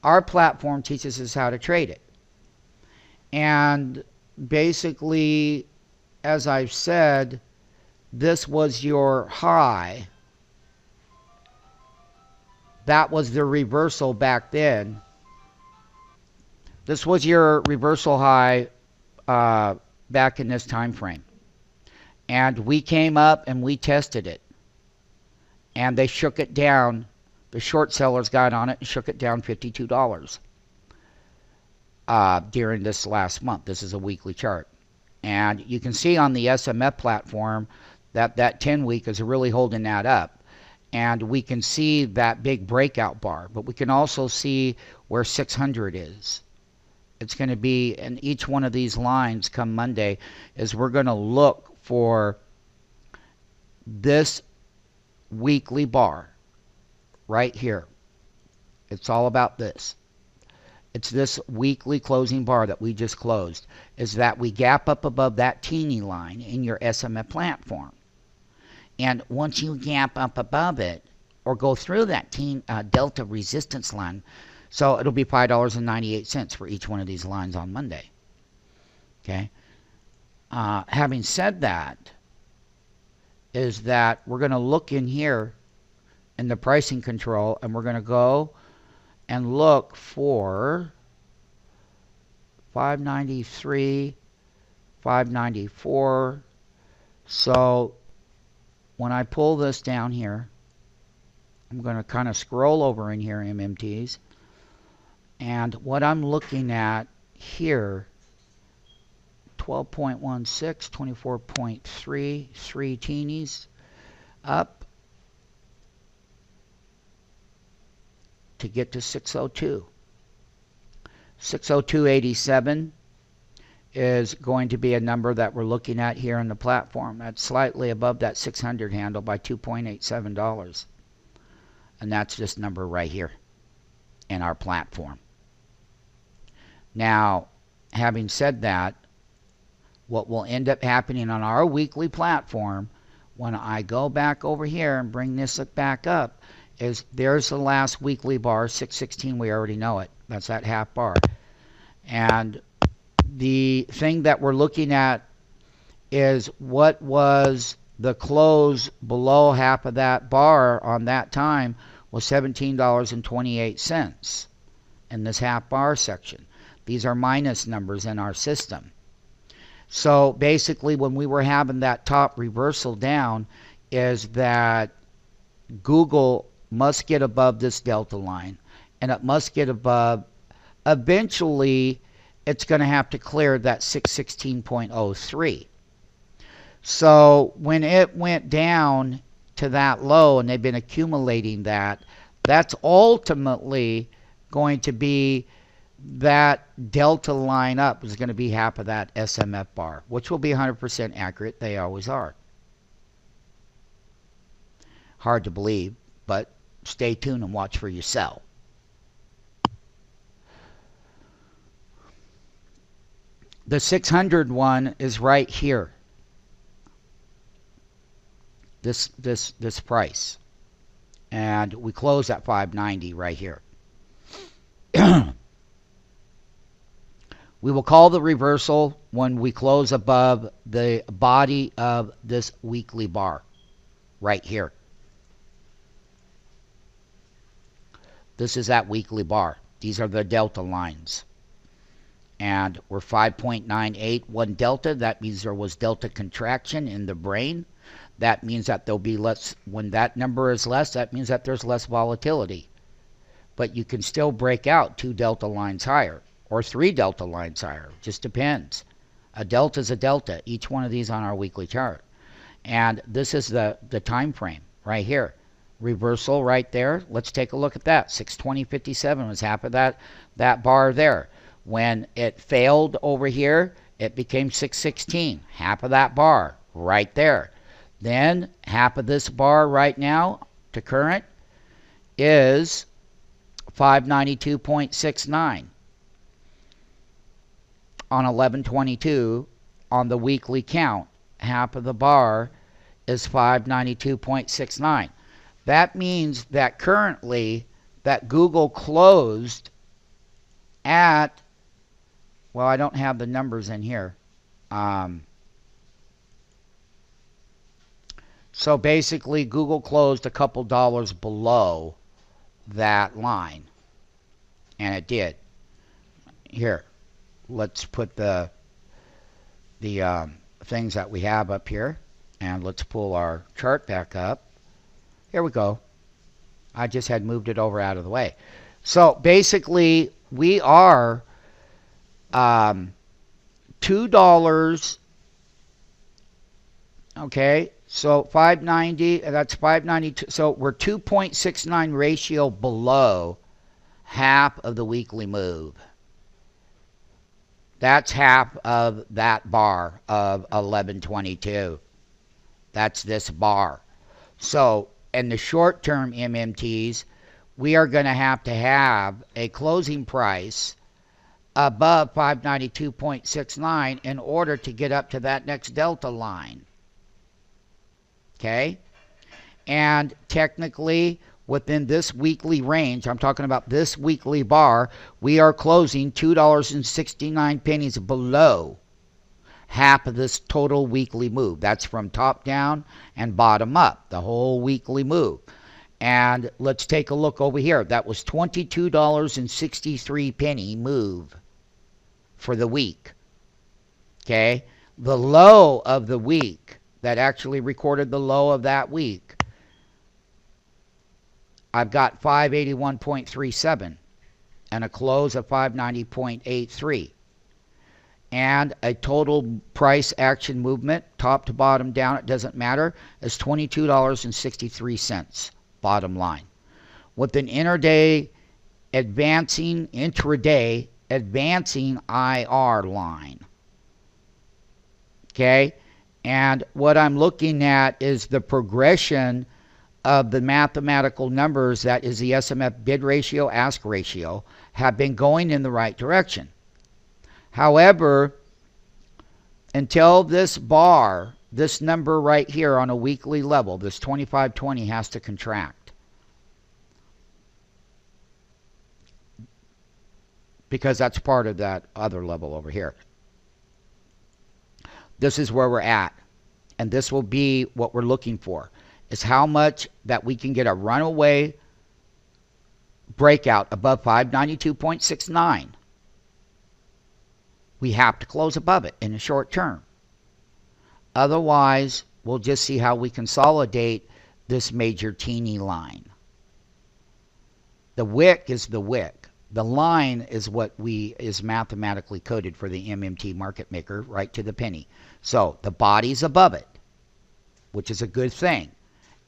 Our platform teaches us how to trade it. And basically, as I've said, this was your high. That was the reversal back then. This was your reversal high back in this time frame. And we came up and we tested it. And they shook it down. The short sellers got on it and shook it down $52 during this last month. This is a weekly chart. And you can see on the SMF platform that that 10-week is really holding that up. And we can see that big breakout bar. But we can also see where 600 is. It's going to be in each one of these lines come Monday is we're going to look for this weekly bar right here. It's all about this. It's this weekly closing bar that we just closed. Is that we gap up above that teeny line in your SMF platform. And once you gap up above it or go through that delta resistance line, so it'll be $5.98 for each one of these lines on Monday. Okay. Having said that, is that we're going to look in here in the pricing control, and we're going to go and look for 593, 594. So when I pull this down here, I'm going to kind of scroll over in here, MMTs. And what I'm looking at here, 12.16, 24.3, 3 teenies up to get to 602. 602.87 is going to be a number that we're looking at here on the platform. That's slightly above that 600 handle by $2.87. And that's this number right here in our platform. Now, having said that, what will end up happening on our weekly platform, when I go back over here and bring this back up, is there's the last weekly bar, 616, we already know it. That's that half bar. And the thing that we're looking at is what was the close below half of that bar on that time was $17.28 in this half bar section. These are minus numbers in our system. So basically when we were having that top reversal down is that Google must get above this delta line, and it must get above, eventually it's going to have to clear that 616.03. So when it went down to that low, and they've been accumulating that, that's ultimately going to be that delta line up is going to be half of that SMF bar, which will be 100% accurate. They always are. Hard to believe, but stay tuned and watch for yourself. The 600 one is right here. This price. And we close at 590 right here. We will call the reversal when we close above the body of this weekly bar right here. This is that weekly bar. These are the delta lines. And we're 5.981 delta. That means there was delta contraction in the brain. That means that there'll be less, when that number is less, that means that there's less volatility. But you can still break out 2 delta lines higher or 3 delta lines higher. Just depends. A delta is a delta. Each one of these on our weekly chart. And this is the time frame right here. Reversal right there. Let's take a look at that. 620.57 was half of that bar there. When it failed over here, it became 616. Half of that bar right there. Then half of this bar right now to current is 592.69 on 11/22 on the weekly count. Half of the bar is 592.69. That means that currently that Google closed at, well, I don't have the numbers in here. So basically, Google closed a couple dollars below that line. And it did. Here, let's put the things that we have up here. And let's pull our chart back up. Here we go. I just had moved it over out of the way. So basically, we are $2. Okay, so 590. That's 592. So we're 2.69 ratio below half of the weekly move. That's half of that bar of 1122. That's this bar. So in the short-term MMTs, we are going to have a closing price above 592.69 in order to get up to that next delta line. Okay? And technically, within this weekly range, I'm talking about this weekly bar, we are closing $2.69 below half of this total weekly move. That's from top down and bottom up, the whole weekly move. And let's take a look over here. That was $22.63 move for the week. Okay? The low of the week, that actually recorded the low of that week, I've got 581.37 and a close of 590.83. And a total price action movement, top to bottom down, it doesn't matter, is $22.63, bottom line. With an intraday advancing IR line. Okay? And what I'm looking at is the progression of the mathematical numbers, that is the SMF bid ratio, ask ratio, have been going in the right direction. However, until this bar, this number right here on a weekly level, this 2520 has to contract. Because that's part of that other level over here. This is where we're at. And this will be what we're looking for. Is how much that we can get a runaway breakout above 592.69. We have to close above it in the short term. Otherwise, we'll just see how we consolidate this major teeny line. The wick is the wick. The line is what is mathematically coded for the MMT market maker right to the penny. So the body's above it, which is a good thing.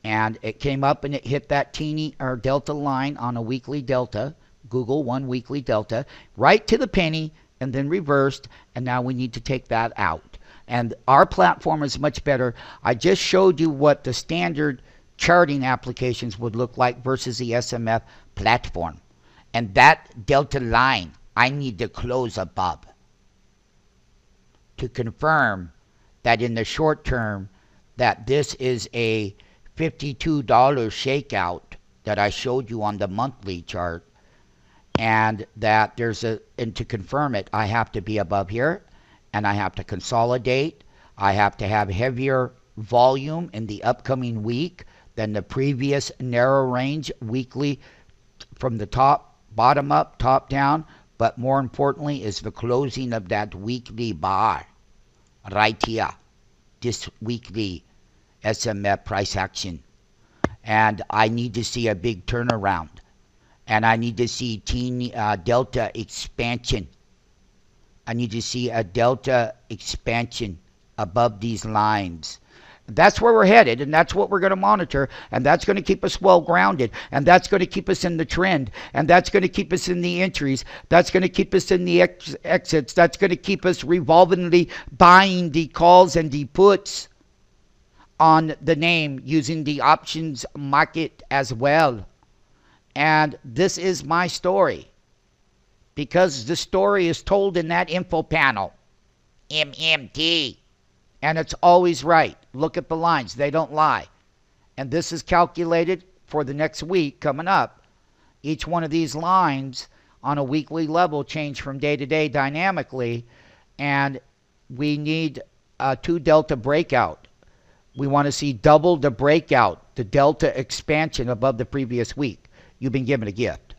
And it came up and it hit that teeny or delta line on a weekly delta. Google 1 weekly delta right to the penny, and then reversed, and now we need to take that out. And our platform is much better. I just showed you what the standard charting applications would look like versus the SMF platform. And that delta line, I need to close above to confirm that in the short term, that this is a $52 shakeout that I showed you on the monthly chart. And that and to confirm it, I have to be above here, and I have to consolidate. I have to have heavier volume in the upcoming week than the previous narrow range weekly from the top, bottom up, top down. But more importantly is the closing of that weekly bar right here, this weekly SMF price action. And I need to see a big turnaround. And I need to see delta expansion. I need to see a delta expansion above these lines. That's where we're headed, and that's what we're going to monitor, and that's going to keep us well grounded, and that's going to keep us in the trend, and that's going to keep us in the entries, that's going to keep us in the exits, that's going to keep us revolvingly buying the calls and the puts on the name using the options market as well. And this is my story, because the story is told in that info panel, MMT, and it's always right. Look at the lines. They don't lie. And this is calculated for the next week coming up. Each one of these lines on a weekly level change from day to day dynamically, and we need a 2 delta breakout. We want to see double the breakout, the delta expansion above the previous week. You've been given a gift.